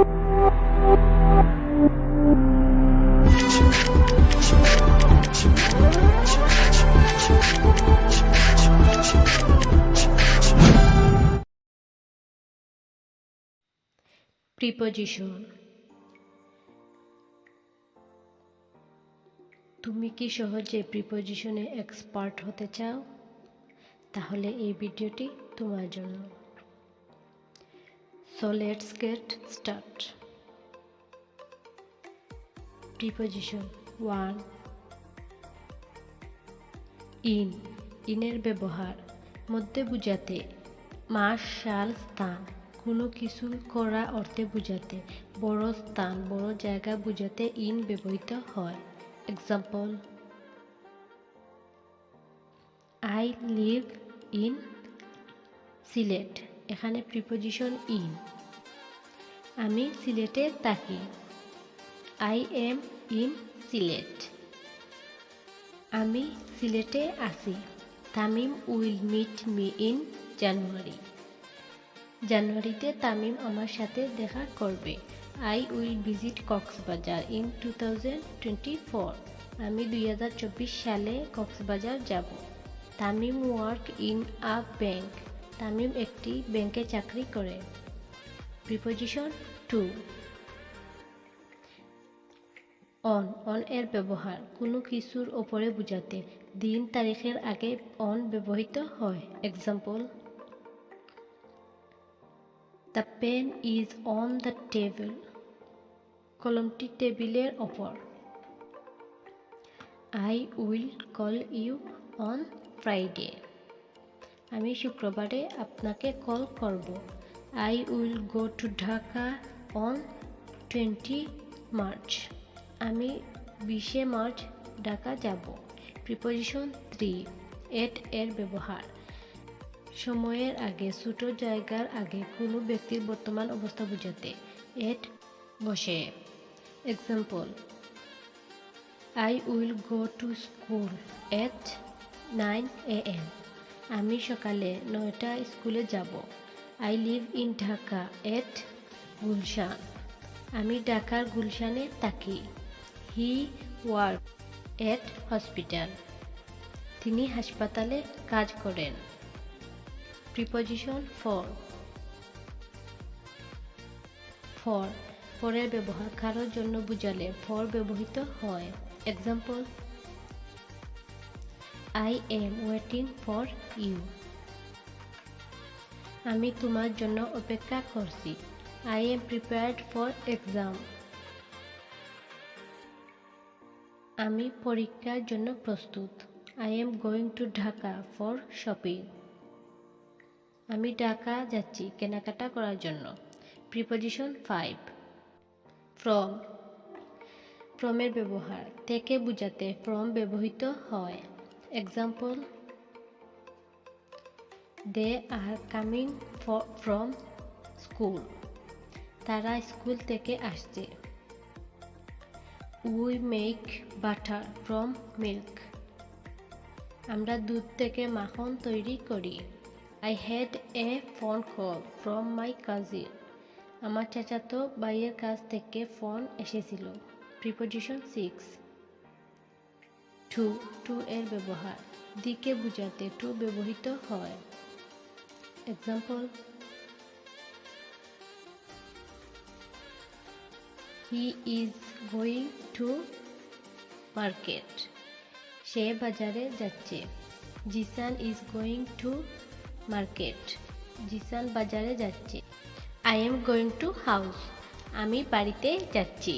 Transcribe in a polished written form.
Preposition. তুমি কি সহজে প্রিপোজিশনে এক্সপার্ট হতে চাও? তাহলে এই ভিডিওটি তোমার জন্য। So let's get start. Preposition 1. In. ইনের ব্যবহার মধ্যে বোঝাতে, মাস, সাল, স্থান, কোনো কিছু করা অর্থে বোঝাতে, বড় স্থান, বড় জায়গা বোঝাতে ইন ব্যবহৃত হয়। Example: I live in Sylhet. এখানে প্রিপোজিশন ইন। আমি সিলেটে থাকি। I am in Sylhet. আমি সিলেটে আছি। Tamim will meet me in January. জানুয়ারিতে তামিম আমার সাথে দেখা করবে। I will visit Cox's Bazar in 2024। আমি 2024 সালে কক্সবাজার যাব। Tamim work in a bank. Tamim একটি ব্যাংকে চাকরি করে। প্রিপোজিশন 2. অন এর ব্যবহার কোনো কিছুর ওপরে বোঝাতে, দিন তারিখের আগে অন ব্যবহৃত হয়। Example: the pen is on the table. কলমটি টেবিলের ওপর। I will call you on Friday। আমি শুক্রবারে আপনাকে কল করব। I will go to Dhaka on 20 March। আমি 20 মার্চ ঢাকা যাব। প্রিপোজিশন 3. এট এর ব্যবহার সময়ের আগে, ছোট জায়গার আগে, কোনো ব্যক্তির বর্তমান অবস্থা বোঝাতে এট বসে। Example: I will go to school at 9 AM। আমি সকালে 9টায় স্কুলে যাব। I live in Dhaka at Gulshan. আমি ঢাকার গুলশানে থাকি। He works at hospital। তিনি হাসপাতালে কাজ করেন। প্রিপোজিশন 4. ফর পরের ব্যবহার কারোর জন্য বোঝালে ফর ব্যবহৃত হয়। Example: I am waiting for you। আমি তোমার জন্য অপেক্ষা করছি। I am prepared for exam। আমি পরীক্ষার জন্য প্রস্তুত। I am going to Dhaka for shopping। আমি ঢাকা যাচ্ছি কেনাকাটা করার জন্য। প্রিপোজিশন 5. ফ্রম এর ব্যবহার থেকে বোঝাতে ফ্রম ব্যবহৃত হয়। Example: they are coming from school. তারা স্কুল থেকে আসছে। We make butter from milk. আমরা দুধ থেকে মাখন তৈরি করি। I had a phone call from my cousin। আমার চাচাতো ভাইয়ের কাছ থেকে ফোন এসেছিল। প্রিপোজিশন 6. টু এর ব্যবহার দিকে বোঝাতে টু ব্যবহৃত হয়। Example: He is going to market। সে বাজারে যাচ্ছে। Jisan is going to market। Jisan বাজারে যাচ্ছে। I am going to house। আমি বাড়িতে যাচ্ছি।